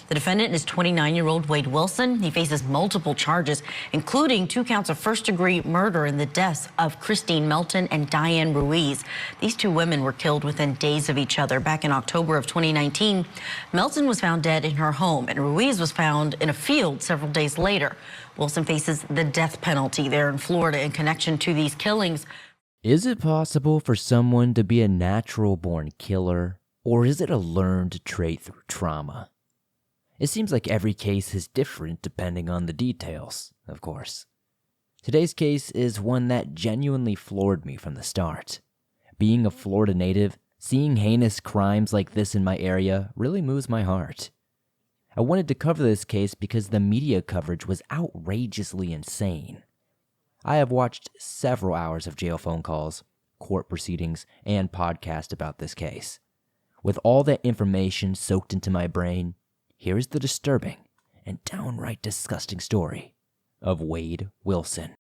The defendant is 29-year-old Wade Wilson. He faces multiple charges, including 2 counts of first-degree murder in the deaths of Kristine Melton and Diane Ruiz. These 2 women were killed within days of each other back in October of 2019. Melton was found dead in her home, and Ruiz was found in a field several days later. Wilson faces the death penalty there in Florida in connection to these killings. Is it possible for someone to be a natural-born killer, or is it a learned trait through trauma? It seems like every case is different depending on the details, of course. Today's case is one that genuinely floored me from the start. Being a Florida native, seeing heinous crimes like this in my area really moves my heart. I wanted to cover this case because the media coverage was outrageously insane. I have watched several hours of jail phone calls, court proceedings, and podcasts about this case. With all that information soaked into my brain, here is the disturbing and downright disgusting story of Wade Wilson.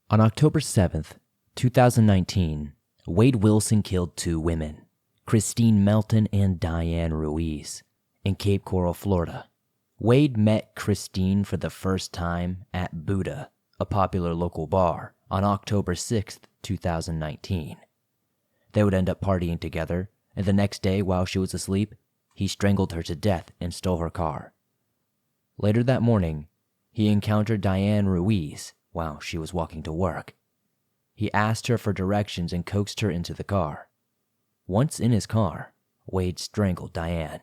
On October 7th, 2019, Wade Wilson killed 2 women, Kristine Melton and Diane Ruiz, in Cape Coral, Florida. Wade met Kristine for the first time at Buddha, a popular local bar, on October 6th, 2019. They would end up partying together, and the next day while she was asleep, he strangled her to death and stole her car. Later that morning, he encountered Diane Ruiz while she was walking to work. He asked her for directions and coaxed her into the car. Once in his car, Wade strangled Diane.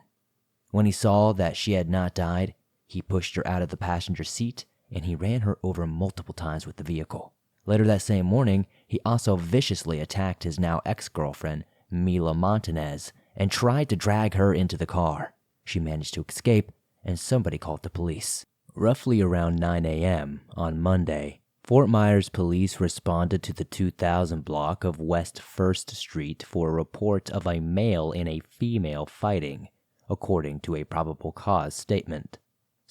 When he saw that she had not died, he pushed her out of the passenger seat and he ran her over multiple times with the vehicle. Later that same morning, he also viciously attacked his now ex-girlfriend, Mila Montanez, and tried to drag her into the car. She managed to escape, and somebody called the police. Roughly around 9 a.m. on Monday, Fort Myers police responded to the 2000 block of West 1st Street for a report of a male and a female fighting, according to a probable cause statement.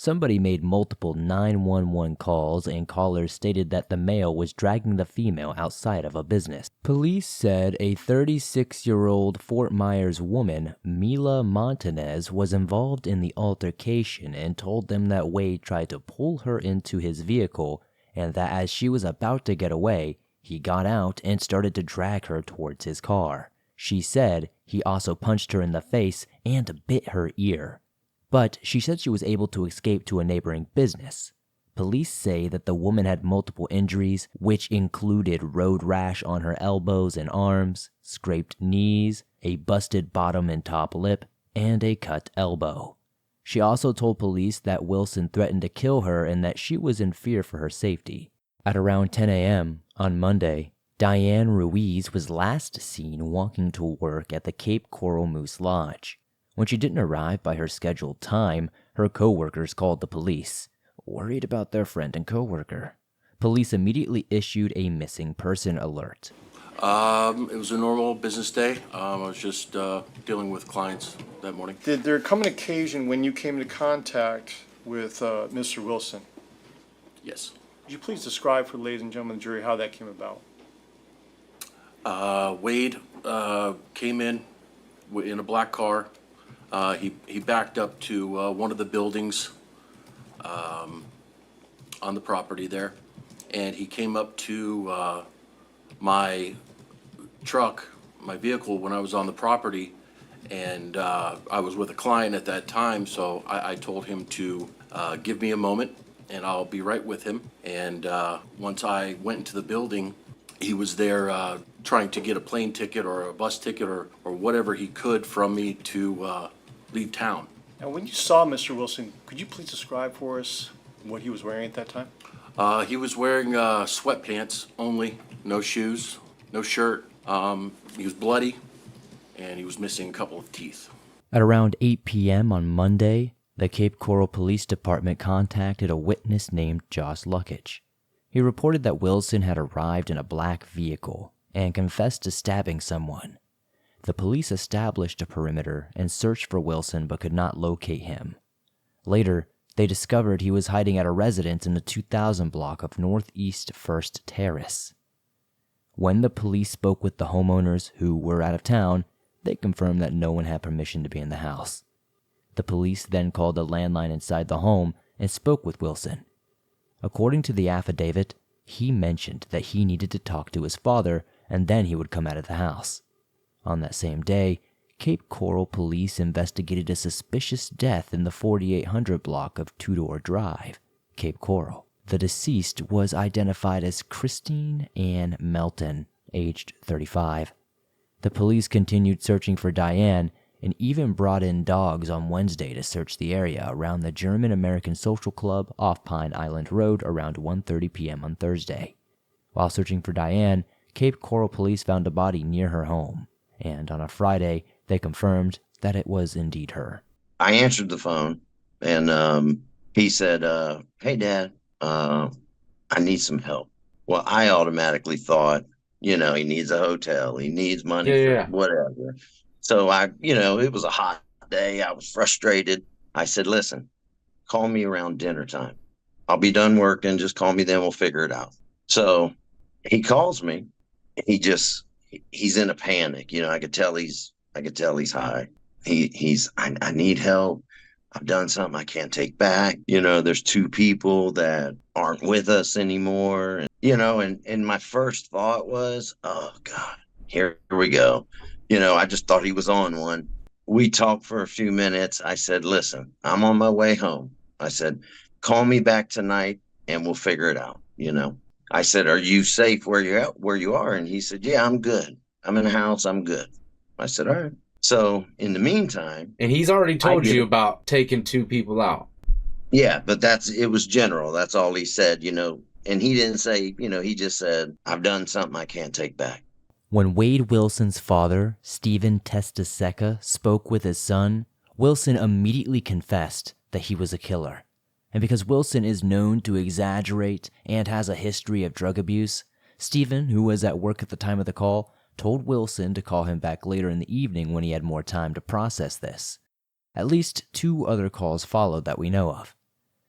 Somebody made multiple 911 calls and callers stated that the male was dragging the female outside of a business. Police said a 36-year-old Fort Myers woman, Mila Montanez, was involved in the altercation and told them that Wade tried to pull her into his vehicle and that as she was about to get away, he got out and started to drag her towards his car. She said he also punched her in the face and bit her ear. But she said she was able to escape to a neighboring business. Police say that the woman had multiple injuries, which included road rash on her elbows and arms, scraped knees, a busted bottom and top lip, and a cut elbow. She also told police that Wilson threatened to kill her and that she was in fear for her safety. At around 10 a.m. on Monday, Diane Ruiz was last seen walking to work at the Cape Coral Moose Lodge. When she didn't arrive by her scheduled time, her co-workers called the police, worried about their friend and co-worker. Police immediately issued a missing person alert. It was a normal business day. I was just dealing with clients that morning. Did there come an occasion when you came into contact with Mr. Wilson? Yes. Would you please describe for the ladies and gentlemen of the jury how that came about? Wade came in a black car. He backed up to one of the buildings on the property there, and he came up to my truck, my vehicle, when I was on the property, and I was with a client at that time, so I told him to give me a moment, and I'll be right with him. And once I went into the building, he was there trying to get a plane ticket or a bus ticket or whatever he could from me to leave town. Now, when you saw Mr. Wilson, could you please describe for us what he was wearing at that time? He was wearing sweatpants only, no shoes, no shirt. He was bloody, and he was missing a couple of teeth. At around 8 p.m. on Monday, the Cape Coral Police Department contacted a witness named Josh Luckage. He reported that Wilson had arrived in a black vehicle and confessed to stabbing someone. The police established a perimeter and searched for Wilson but could not locate him. Later, they discovered he was hiding at a residence in the 2000 block of Northeast 1st Terrace. When the police spoke with the homeowners who were out of town, they confirmed that no one had permission to be in the house. The police then called the landline inside the home and spoke with Wilson. According to the affidavit, he mentioned that he needed to talk to his father and then he would come out of the house. On that same day, Cape Coral police investigated a suspicious death in the 4800 block of Tudor Drive, Cape Coral. The deceased was identified as Kristine Ann Melton, aged 35. The police continued searching for Diane and even brought in dogs on Wednesday to search the area around the German-American Social Club off Pine Island Road around 1:30 p.m. on Thursday. While searching for Diane, Cape Coral police found a body near her home, and on a Friday, they confirmed that it was indeed her. I answered the phone, and he said, hey, Dad, I need some help. Well, I automatically thought, he needs a hotel. He needs money for whatever. So it was a hot day. I was frustrated. I said, listen, call me around dinner time. I'll be done working. Just call me then. We'll figure it out. So he calls me. He's in a panic. I could tell he's high. I need help. I've done something I can't take back. There's two people that aren't with us anymore. And my first thought was, oh God, here we go. I just thought he was on one. We talked for a few minutes. I said, listen, I'm on my way home. I said, call me back tonight and we'll figure it out. I said, are you safe where you are? And he said, yeah, I'm good. I'm in the house. I'm good. I said, all right. So in the meantime. And he's already told you about taking two people out. Yeah, but it was general. That's all he said, and he didn't say, he just said, I've done something I can't take back. When Wade Wilson's father, Stephen Testaseca, spoke with his son, Wilson immediately confessed that he was a killer. And because Wilson is known to exaggerate and has a history of drug abuse, Stephen, who was at work at the time of the call, told Wilson to call him back later in the evening when he had more time to process this. At least 2 other calls followed that we know of.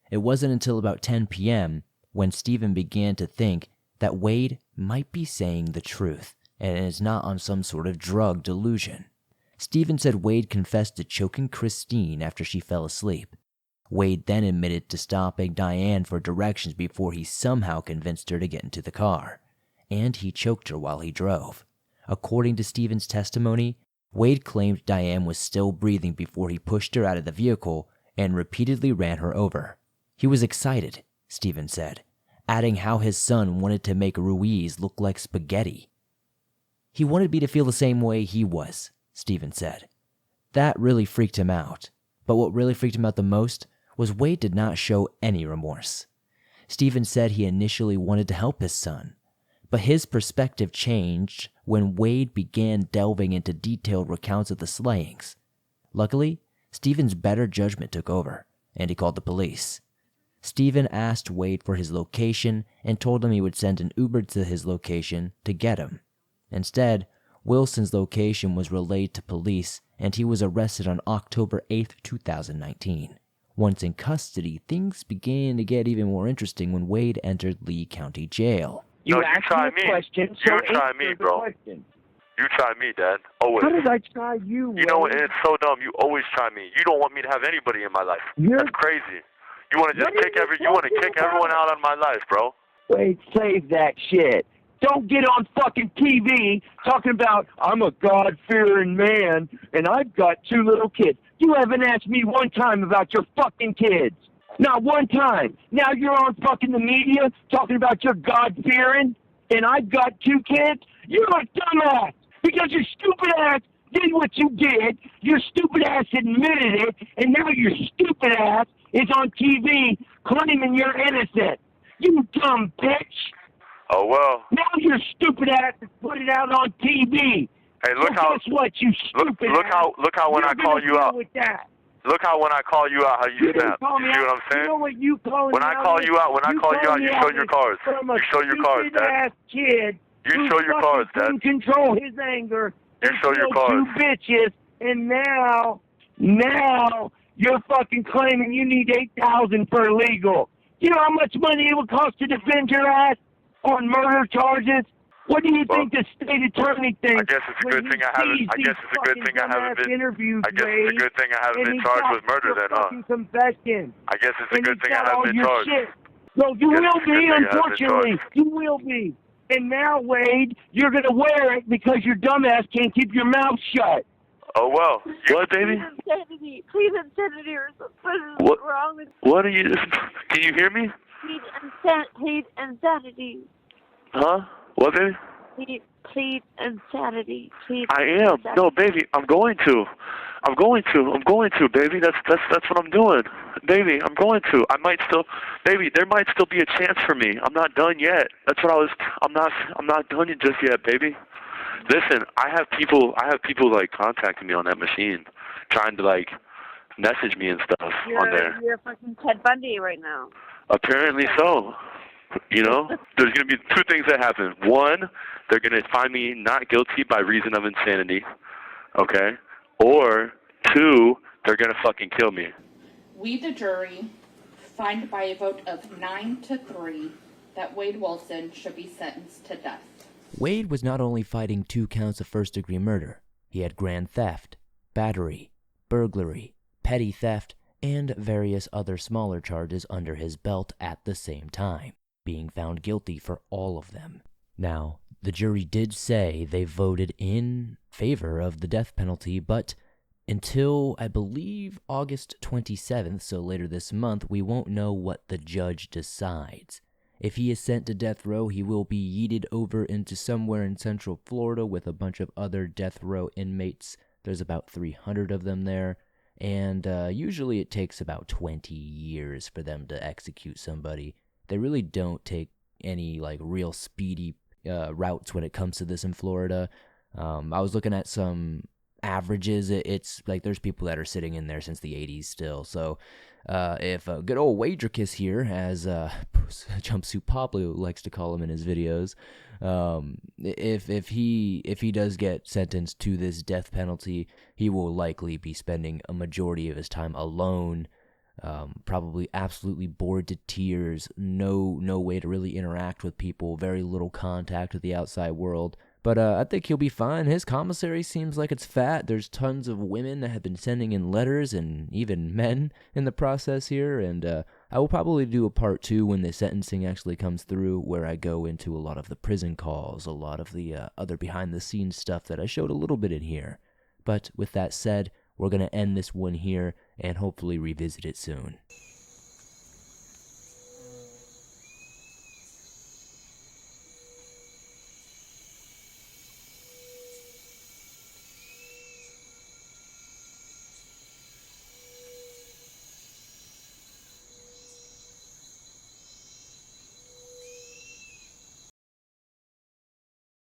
It wasn't until about 10 p.m. when Stephen began to think that Wade might be saying the truth and is not on some sort of drug delusion. Stephen said Wade confessed to choking Kristine after she fell asleep. Wade then admitted to stopping Diane for directions before he somehow convinced her to get into the car, and he choked her while he drove. According to Stephen's testimony, Wade claimed Diane was still breathing before he pushed her out of the vehicle and repeatedly ran her over. He was excited, Stephen said, adding how his son wanted to make Ruiz look like spaghetti. He wanted me to feel the same way he was, Stephen said. That really freaked him out. But what really freaked him out the most was Wade did not show any remorse. Stephen said he initially wanted to help his son, but his perspective changed when Wade began delving into detailed recounts of the slayings. Luckily, Stephen's better judgment took over, and he called the police. Stephen asked Wade for his location and told him he would send an Uber to his location to get him. Instead, Wilson's location was relayed to police and he was arrested on October 8, 2019. Once in custody, things began to get even more interesting when Wade entered Lee County Jail. You try me. Question, you try me, bro. Question. You try me, Dad. Always. How did I try you? You know, it's so dumb. You always try me. You don't want me to have anybody in my life. That's crazy. You want to just kick everyone out of my life, bro. Wait, save that shit. Don't get on fucking TV talking about I'm a God-fearing man and I've got 2 little kids. You haven't asked me one time about your fucking kids. Not one time. Now you're on fucking the media talking about your God-fearing and I've got 2 kids. You're a dumbass because your stupid ass did what you did. Your stupid ass admitted it, and now your stupid ass is on TV claiming you're innocent. You dumb bitch. Oh, well. Now your stupid ass is put it out on TV. Hey, look so how. Guess what, you stupid look ass. Look how when I call you out. Look how when I call you out, how you snap. You see what I'm saying? You know what you calling when I call you out, you show your cards. You show your cards, Dad. Kid you show your cards, Dad. Couldn't control his anger. You show your cards. 2 bitches, and now you're fucking claiming you need $8,000 for legal. You know how much money it would cost to defend your ass on murder charges? What do you think the state attorney thinks? I guess it's a good thing I haven't. I guess it's a good thing I haven't been. Interviews, I guess it's a good thing I haven't been charged with murder then, huh? Confession. I guess it's a good thing I haven't been charged. Shit. No, you will be, unfortunately. You will be. And now, Wade, you're gonna wear it because your dumbass can't keep your mouth shut. Oh well. What, baby? Please insanity or something. What's wrong with What are you? Can you hear me? Plead insanity. Huh? What, baby? Plead insanity. I am. No, baby, I'm going to. I'm going to, baby. That's what I'm doing. Baby, I'm going to. I might still, baby, there might still be a chance for me. I'm not done yet. That's what I'm not done just yet, baby. Listen, I have people like contacting me on that machine, trying to like message me and stuff on there. You're fucking Ted Bundy right now. Apparently so. You know, there's going to be two things that happen. One, they're going to find me not guilty by reason of insanity, okay? Or two, they're going to fucking kill me. We, the jury, find by a vote of 9-3 that Wade Wilson should be sentenced to death. Wade was not only fighting 2 counts of first-degree murder, he had grand theft, battery, burglary, petty theft, and various other smaller charges under his belt at the same time, being found guilty for all of them. Now, the jury did say they voted in favor of the death penalty, but until, I believe, August 27th, so later this month, we won't know what the judge decides. If he is sent to death row, he will be yeeted over into somewhere in Central Florida with a bunch of other death row inmates. There's about 300 of them there, and usually it takes about 20 years for them to execute somebody. They really don't take any like real speedy routes when it comes to this in Florida. I was looking at some averages. It's like there's people that are sitting in there since the 80s still. So if good old Wagerkiss here, as Jumpsuit Pablo likes to call him in his videos, if he does get sentenced to this death penalty, he will likely be spending a majority of his time alone. Probably absolutely bored to tears, no way to really interact with people, very little contact with the outside world. But I think he'll be fine. His commissary seems like it's fat. There's tons of women that have been sending in letters, and even men in the process here. And I will probably do a part 2 when the sentencing actually comes through, where I go into a lot of the prison calls, a lot of the other behind-the-scenes stuff that I showed a little bit in here. But with that said, we're going to end this one here and hopefully revisit it soon.